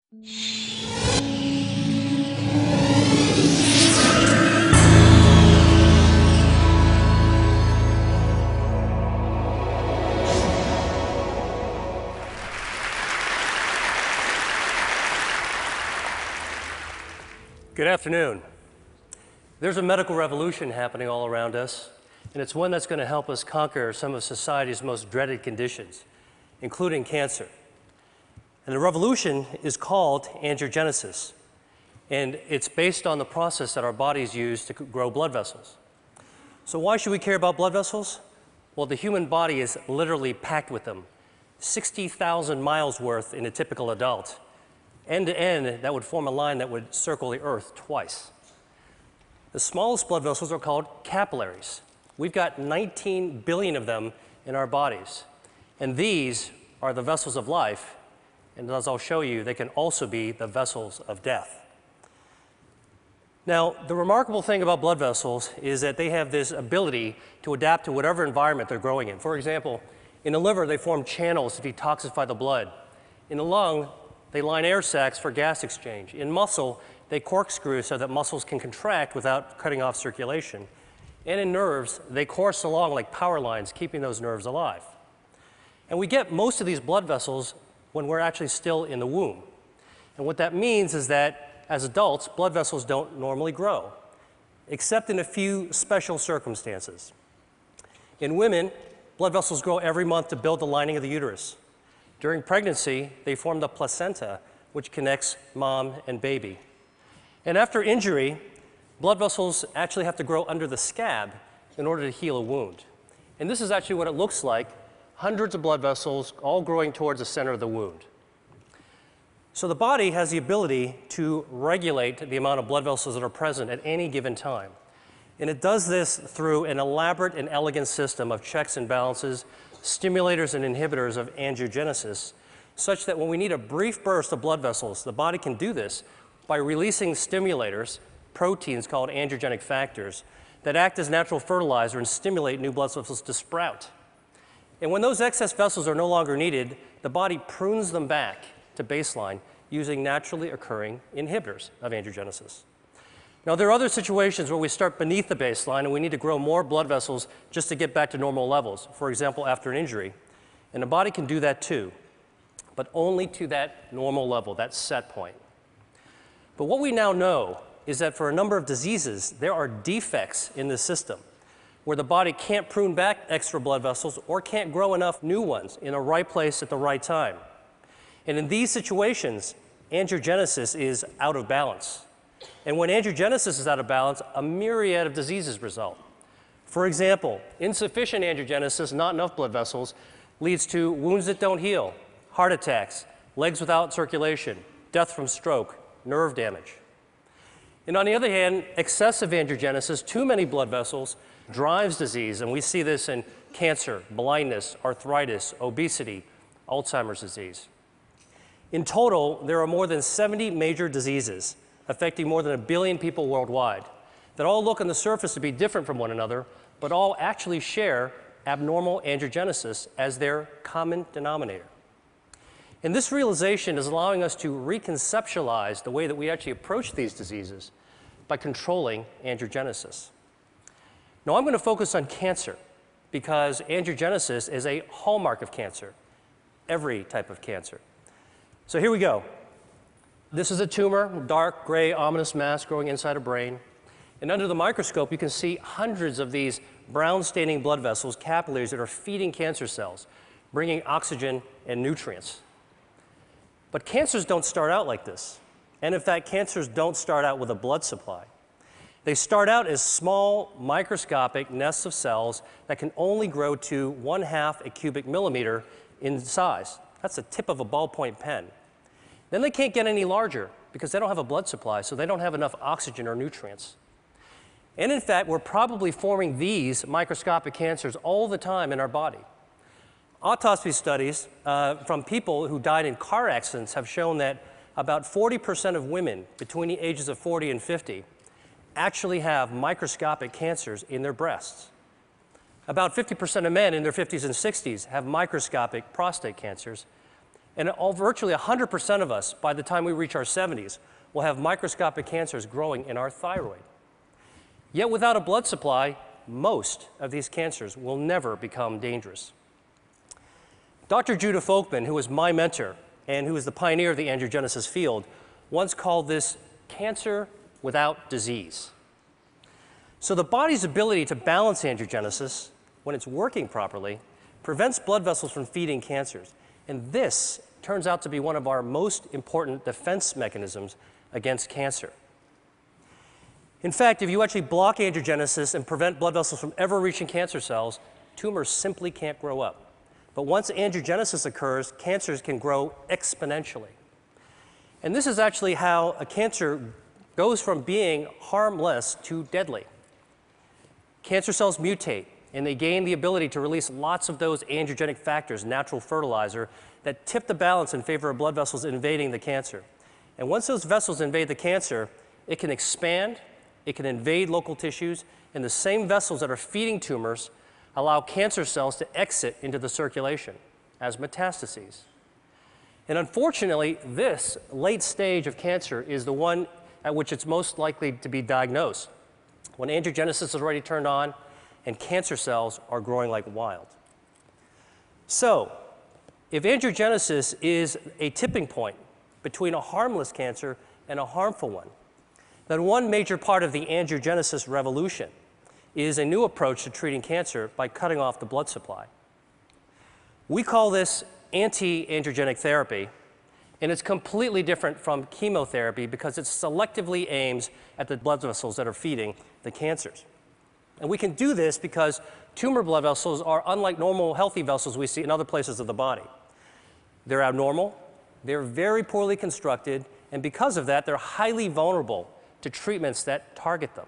Good afternoon. There's a medical revolution happening all around us, and it's one that's going to help us conquer some of society's most dreaded conditions, including cancer. And the revolution is called angiogenesis, and it's based on the process that our bodies use to grow blood vessels. So why should we care about blood vessels? Well, the human body is literally packed with them, 60,000 miles worth in a typical adult. End to end, that would form a line that would circle the Earth twice. The smallest blood vessels are called capillaries. We've got 19 billion of them in our bodies. And these are the vessels of life. And as I'll show you, they can also be the vessels of death. Now, the remarkable thing about blood vessels is that they have this ability to adapt to whatever environment they're growing in. For example, in the liver, they form channels to detoxify the blood. In the lung, they line air sacs for gas exchange. In muscle, they corkscrew so that muscles can contract without cutting off circulation. And in nerves, they course along like power lines, keeping those nerves alive. And we get most of these blood vessels when we're actually still in the womb. And what that means is that as adults, blood vessels don't normally grow, except in a few special circumstances. In women, blood vessels grow every month to build the lining of the uterus. During pregnancy, they form the placenta, which connects mom and baby. And after injury, blood vessels actually have to grow under the scab in order to heal a wound. And this is actually what it looks like, hundreds of blood vessels all growing towards the center of the wound. So the body has the ability to regulate the amount of blood vessels that are present at any given time. And it does this through an elaborate and elegant system of checks and balances, stimulators and inhibitors of angiogenesis, such that when we need a brief burst of blood vessels, the body can do this by releasing stimulators, proteins called angiogenic factors, that act as natural fertilizer and stimulate new blood vessels to sprout. And when those excess vessels are no longer needed, the body prunes them back to baseline using naturally occurring inhibitors of angiogenesis. Now, there are other situations where we start beneath the baseline and we need to grow more blood vessels just to get back to normal levels, for example, after an injury. And the body can do that too, but only to that normal level, that set point. But what we now know is that for a number of diseases, there are defects in the system where the body can't prune back extra blood vessels or can't grow enough new ones in the right place at the right time. And in these situations, angiogenesis is out of balance. And when angiogenesis is out of balance, a myriad of diseases result. For example, insufficient angiogenesis, not enough blood vessels, leads to wounds that don't heal, heart attacks, legs without circulation, death from stroke, nerve damage. And on the other hand, excessive angiogenesis, too many blood vessels, drives disease. And we see this in cancer, blindness, arthritis, obesity, Alzheimer's disease. In total, there are more than 70 major diseases affecting more than 1 billion people worldwide that all look on the surface to be different from one another, but all actually share abnormal angiogenesis as their common denominator. And this realization is allowing us to reconceptualize the way that we actually approach these diseases by controlling angiogenesis. Now, I'm going to focus on cancer because angiogenesis is a hallmark of cancer, every type of cancer. So here we go. This is a tumor, dark, gray, ominous mass growing inside a brain. And under the microscope, you can see hundreds of these brown-staining blood vessels, capillaries, that are feeding cancer cells, bringing oxygen and nutrients. But cancers don't start out like this. And in fact, cancers don't start out with a blood supply. They start out as small, microscopic nests of cells that can only grow to 1/2 a cubic millimeter in size. That's the tip of a ballpoint pen. Then they can't get any larger because they don't have a blood supply, so they don't have enough oxygen or nutrients. And in fact, we're probably forming these microscopic cancers all the time in our body. Autopsy studies from people who died in car accidents have shown that about 40% of women between the ages of 40 and 50 actually have microscopic cancers in their breasts. About 50% of men in their 50s and 60s have microscopic prostate cancers. And virtually 100% of us, by the time we reach our 70s, will have microscopic cancers growing in our thyroid. Yet without a blood supply, most of these cancers will never become dangerous. Dr. Judah Folkman, who was my mentor and who was the pioneer of the angiogenesis field, once called this cancer without disease. So the body's ability to balance angiogenesis, when it's working properly, prevents blood vessels from feeding cancers. And this turns out to be one of our most important defense mechanisms against cancer. In fact, if you actually block angiogenesis and prevent blood vessels from ever reaching cancer cells, tumors simply can't grow up. But once angiogenesis occurs, cancers can grow exponentially. And this is actually how a cancer goes from being harmless to deadly. Cancer cells mutate, and they gain the ability to release lots of those angiogenic factors, natural fertilizer, that tip the balance in favor of blood vessels invading the cancer. And once those vessels invade the cancer, it can expand, it can invade local tissues, and the same vessels that are feeding tumors allow cancer cells to exit into the circulation as metastases. And unfortunately, this late stage of cancer is the one at which it's most likely to be diagnosed, when angiogenesis is already turned on and cancer cells are growing like wild. So, if angiogenesis is a tipping point between a harmless cancer and a harmful one, then one major part of the angiogenesis revolution is a new approach to treating cancer by cutting off the blood supply. We call this anti-angiogenic therapy, and it's completely different from chemotherapy because it selectively aims at the blood vessels that are feeding the cancers. And we can do this because tumor blood vessels are unlike normal healthy vessels we see in other places of the body. They're abnormal, they're very poorly constructed, and because of that, they're highly vulnerable to treatments that target them.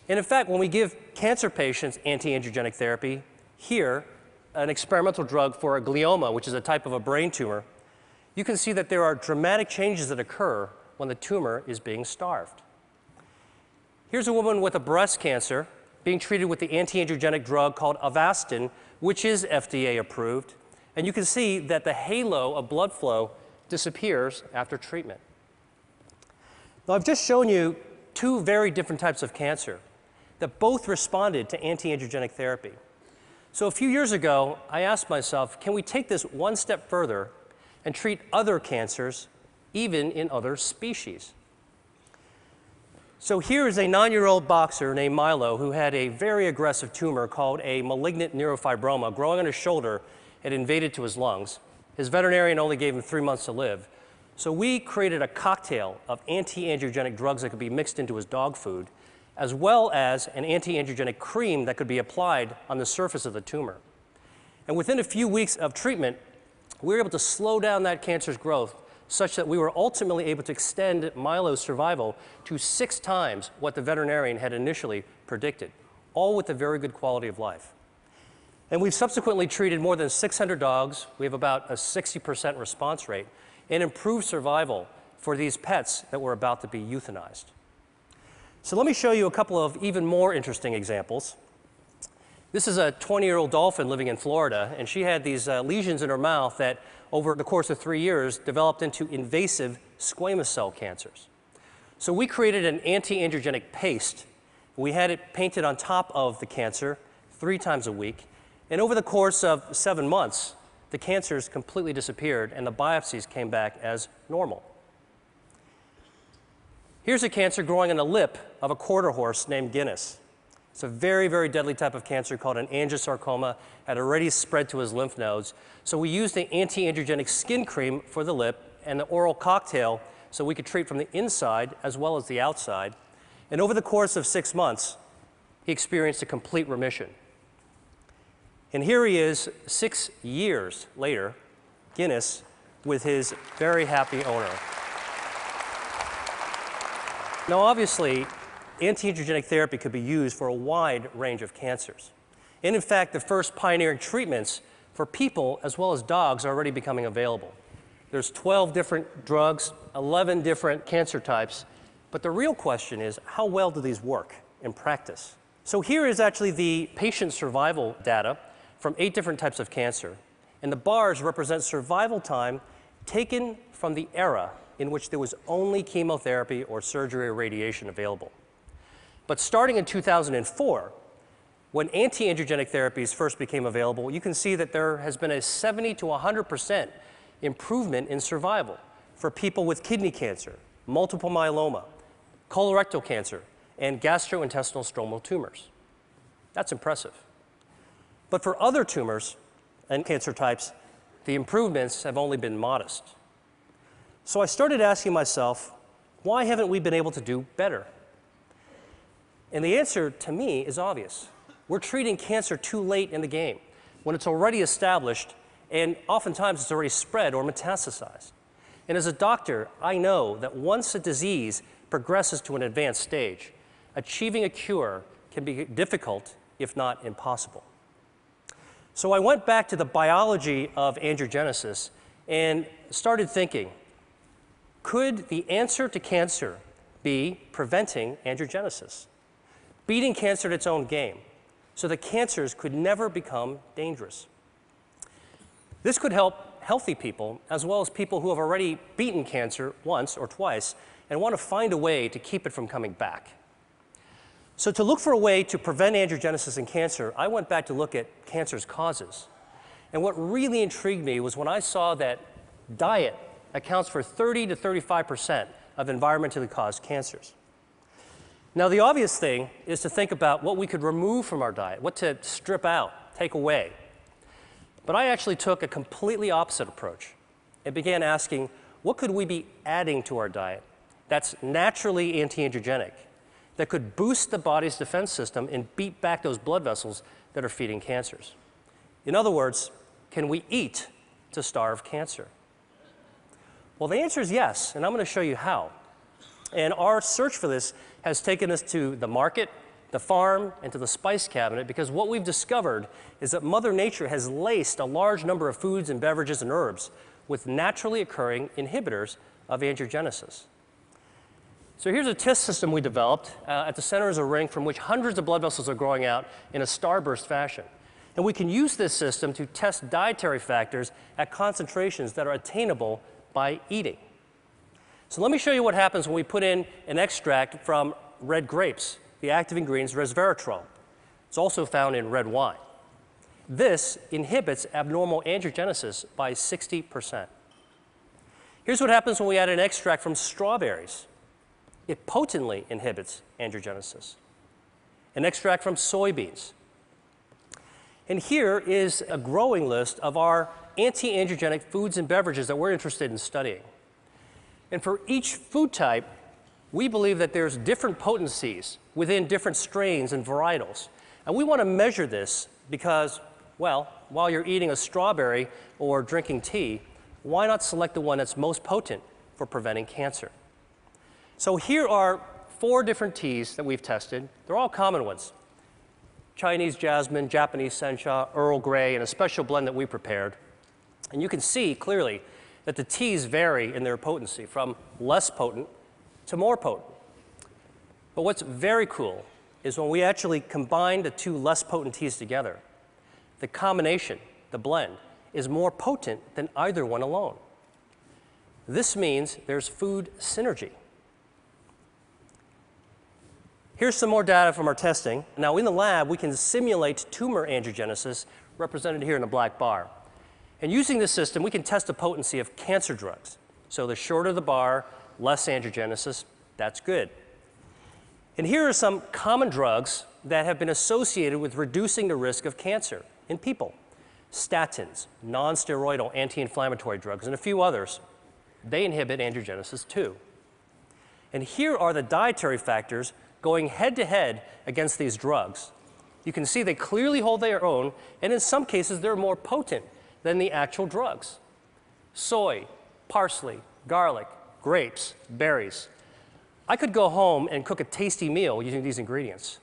And in fact, when we give cancer patients anti-angiogenic therapy, here, an experimental drug for a glioma, which is a type of a brain tumor, you can see that there are dramatic changes that occur when the tumor is being starved. Here's a woman with a breast cancer being treated with the anti-angiogenic drug called Avastin, which is FDA approved. And you can see that the halo of blood flow disappears after treatment. Now, I've just shown you two very different types of cancer that both responded to anti-angiogenic therapy. So a few years ago, I asked myself, can we take this one step further and treat other cancers, even in other species? So here is a 9-year-old boxer named Milo who had a very aggressive tumor called a malignant neurofibroma growing on his shoulder. It invaded to his lungs. His veterinarian only gave him 3 months to live. So we created a cocktail of anti-angiogenic drugs that could be mixed into his dog food, as well as an anti-angiogenic cream that could be applied on the surface of the tumor. And within a few weeks of treatment, we were able to slow down that cancer's growth such that we were ultimately able to extend Milo's survival to 6 times what the veterinarian had initially predicted, all with a very good quality of life. And we've subsequently treated more than 600 dogs. We have about a 60% response rate and improved survival for these pets that were about to be euthanized. So let me show you a couple of even more interesting examples. This is a 20-year-old dolphin living in Florida, and she had these lesions in her mouth that, over the course of 3 years, developed into invasive squamous cell cancers. So we created an anti-angiogenic paste. We had it painted on top of the cancer 3 times a week, and over the course of 7 months, the cancers completely disappeared and the biopsies came back as normal. Here's a cancer growing on the lip of a quarter horse named Guinness. It's a very, very deadly type of cancer called an angiosarcoma, had already spread to his lymph nodes. So we used the anti-angiogenic skin cream for the lip and the oral cocktail so we could treat from the inside as well as the outside. And over the course of 6 months, he experienced a complete remission. And here he is 6 years later, Guinness, with his very happy owner. Now, obviously, anti-angiogenic therapy could be used for a wide range of cancers. And in fact, the first pioneering treatments for people as well as dogs are already becoming available. There's 12 different drugs, 11 different cancer types, but the real question is, how well do these work in practice? So here is actually the patient survival data from 8 different types of cancer. and the bars represent survival time taken from the era in which there was only chemotherapy or surgery or radiation available. But starting in 2004, when anti-angiogenic therapies first became available, you can see that there has been a 70 to 100% improvement in survival for people with kidney cancer, multiple myeloma, colorectal cancer, and gastrointestinal stromal tumors. That's impressive. But for other tumors and cancer types, the improvements have only been modest. So I started asking myself, why haven't we been able to do better? And the answer to me is obvious. We're treating cancer too late in the game, when it's already established and oftentimes it's already spread or metastasized. And as a doctor, I know that once a disease progresses to an advanced stage, achieving a cure can be difficult, if not impossible. So I went back to the biology of angiogenesis and started thinking, could the answer to cancer be preventing angiogenesis? Beating cancer at its own game, so that cancers could never become dangerous. This could help healthy people, as well as people who have already beaten cancer once or twice and want to find a way to keep it from coming back. So to look for a way to prevent angiogenesis in cancer, I went back to look at cancer's causes. And what really intrigued me was when I saw that diet accounts for 30 to 35% of environmentally caused cancers. Now, the obvious thing is to think about what we could remove from our diet, what to strip out, take away. But I actually took a completely opposite approach and began asking, what could we be adding to our diet that's naturally anti-angiogenic, that could boost the body's defense system and beat back those blood vessels that are feeding cancers? In other words, can we eat to starve cancer? Well, the answer is yes, and I'm going to show you how. And our search for this has taken us to the market, the farm, and to the spice cabinet, because what we've discovered is that Mother Nature has laced a large number of foods and beverages and herbs with naturally occurring inhibitors of angiogenesis. So here's a test system we developed. At the center is a ring from which hundreds of blood vessels are growing out in a starburst fashion. And we can use this system to test dietary factors at concentrations that are attainable by eating. So let me show you what happens when we put in an extract from red grapes. The active ingredient is resveratrol. It's also found in red wine. This inhibits abnormal angiogenesis by 60%. Here's what happens when we add an extract from strawberries. It potently inhibits angiogenesis. An extract from soybeans. And here is a growing list of our anti-angiogenic foods and beverages that we're interested in studying. And for each food type, we believe that there's different potencies within different strains and varietals. And we want to measure this because, well, while you're eating a strawberry or drinking tea, why not select the one that's most potent for preventing cancer? So here are 4 different teas that we've tested. They're all common ones: Chinese jasmine, Japanese sencha, Earl Grey, and a special blend that we prepared. And you can see clearly that the teas vary in their potency from less potent to more potent. But what's very cool is when we actually combine the 2 less potent teas together, the combination, the blend, is more potent than either one alone. This means there's food synergy. Here's some more data from our testing. Now, in the lab, we can simulate tumor angiogenesis, represented here in the black bar. And using this system, we can test the potency of cancer drugs. So the shorter the bar, less angiogenesis, that's good. And here are some common drugs that have been associated with reducing the risk of cancer in people. Statins, non-steroidal anti-inflammatory drugs, and a few others. They inhibit angiogenesis too. And here are the dietary factors going head-to-head against these drugs. You can see they clearly hold their own, and in some cases, they're more potent than the actual drugs. Soy, parsley, garlic, grapes, berries. I could go home and cook a tasty meal using these ingredients.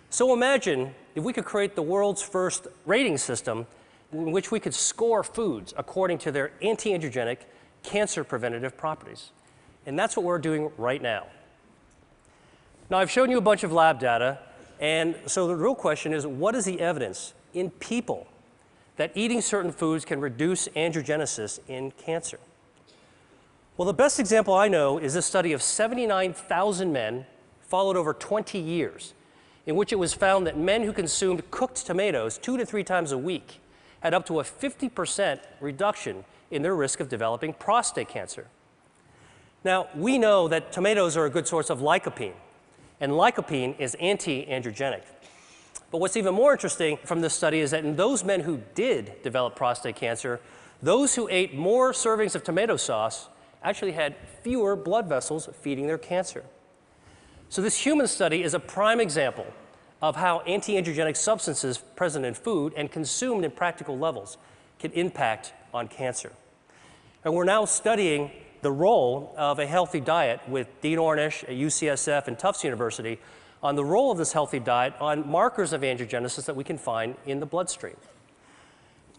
So imagine if we could create the world's first rating system in which we could score foods according to their anti-angiogenic, cancer preventative properties. And that's what we're doing right now. Now, I've shown you a bunch of lab data, and so the real question is, what is the evidence in people that eating certain foods can reduce angiogenesis in cancer. Well, the best example I know is this study of 79,000 men followed over 20 years, in which it was found that men who consumed cooked tomatoes 2 to 3 times a week had up to a 50% reduction in their risk of developing prostate cancer. Now, we know that tomatoes are a good source of lycopene, and lycopene is anti-angiogenic. But what's even more interesting from this study is that in those men who did develop prostate cancer, those who ate more servings of tomato sauce actually had fewer blood vessels feeding their cancer. So this human study is a prime example of how anti-angiogenic substances present in food and consumed in practical levels can impact on cancer. And we're now studying the role of a healthy diet with Dean Ornish at UCSF and Tufts University on the role of this healthy diet on markers of angiogenesis that we can find in the bloodstream.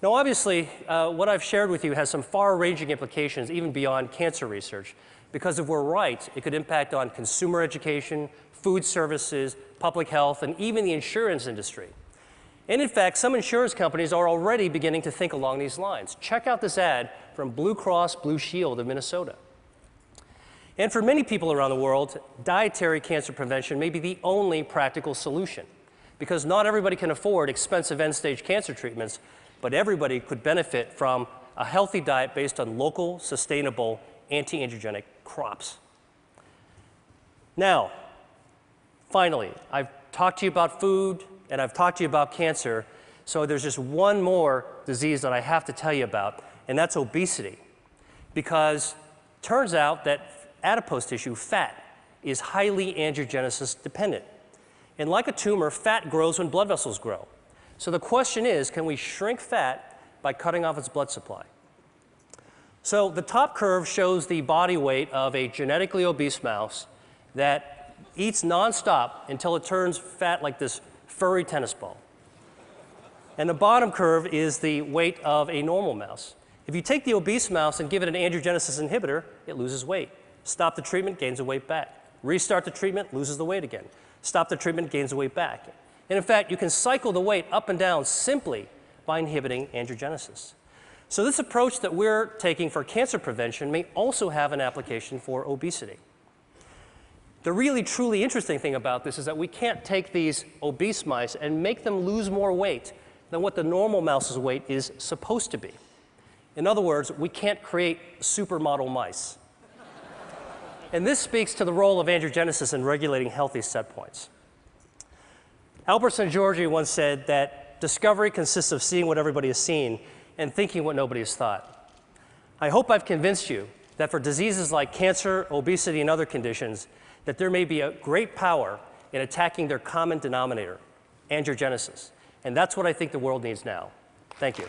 Now, obviously, what I've shared with you has some far-ranging implications even beyond cancer research, because if we're right, it could impact on consumer education, food services, public health, and even the insurance industry. And in fact, some insurance companies are already beginning to think along these lines. Check out this ad from Blue Cross Blue Shield of Minnesota. And for many people around the world, dietary cancer prevention may be the only practical solution, because not everybody can afford expensive end-stage cancer treatments, but everybody could benefit from a healthy diet based on local, sustainable, anti-angiogenic crops. Now, finally, I've talked to you about food, and I've talked to you about cancer, so there's just one more disease that I have to tell you about, and that's obesity. Because it turns out that adipose tissue, fat, is highly angiogenesis dependent. And like a tumor, fat grows when blood vessels grow. So the question is, can we shrink fat by cutting off its blood supply? So the top curve shows the body weight of a genetically obese mouse that eats nonstop until it turns fat like this furry tennis ball. And the bottom curve is the weight of a normal mouse. If you take the obese mouse and give it an angiogenesis inhibitor, it loses weight. Stop the treatment, gains the weight back. Restart the treatment, loses the weight again. Stop the treatment, gains the weight back. And in fact, you can cycle the weight up and down simply by inhibiting angiogenesis. So this approach that we're taking for cancer prevention may also have an application for obesity. The really, truly interesting thing about this is that we can't take these obese mice and make them lose more weight than what the normal mouse's weight is supposed to be. In other words, we can't create supermodel mice. And this speaks to the role of angiogenesis in regulating healthy set points. Albert Szent-Györgyi once said that discovery consists of seeing what everybody has seen and thinking what nobody has thought. I hope I've convinced you that for diseases like cancer, obesity, and other conditions, that there may be a great power in attacking their common denominator, angiogenesis. And that's what I think the world needs now. Thank you.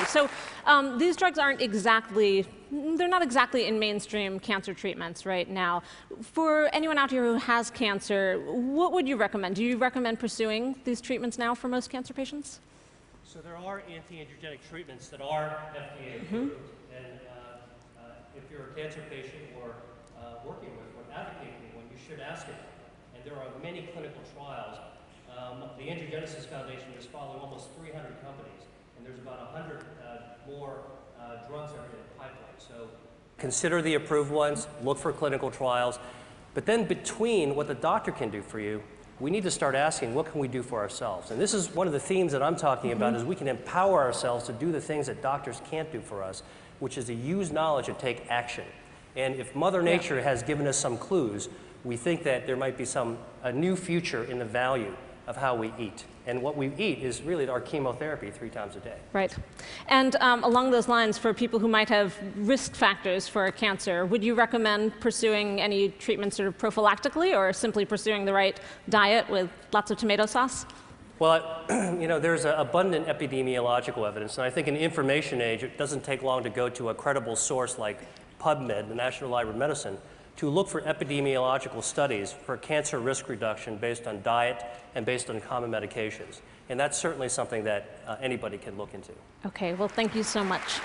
So these drugs aren't exactly, they're not exactly in mainstream cancer treatments right now. For anyone out here who has cancer, what would you recommend? Do you recommend pursuing these treatments now for most cancer patients? So there are anti-angiogenic treatments that are FDA approved. And if you're a cancer patient or working with or advocating one, you should ask about them. And there are many clinical trials. The Angiogenesis Foundation is following almost 300 companies. And there's about 100 more drugs that are in the pipeline. So consider the approved ones, look for clinical trials. But then between what the doctor can do for you, we need to start asking, what can we do for ourselves? And this is one of the themes that I'm talking about, is we can empower ourselves to do the things that doctors can't do for us, which is to use knowledge and take action. And if Mother Nature has given us some clues, we think that there might be a new future in the value of how we eat. And what we eat is really our chemotherapy 3 times a day. Right. And along those lines, for people who might have risk factors for cancer, would you recommend pursuing any treatments sort of prophylactically, or simply pursuing the right diet with lots of tomato sauce? Well, you know, there's abundant epidemiological evidence, and I think in the information age, it doesn't take long to go to a credible source like PubMed, the National Library of Medicine, to look for epidemiological studies for cancer risk reduction based on diet and based on common medications. And that's certainly something that anybody can look into. Okay, well, thank you so much.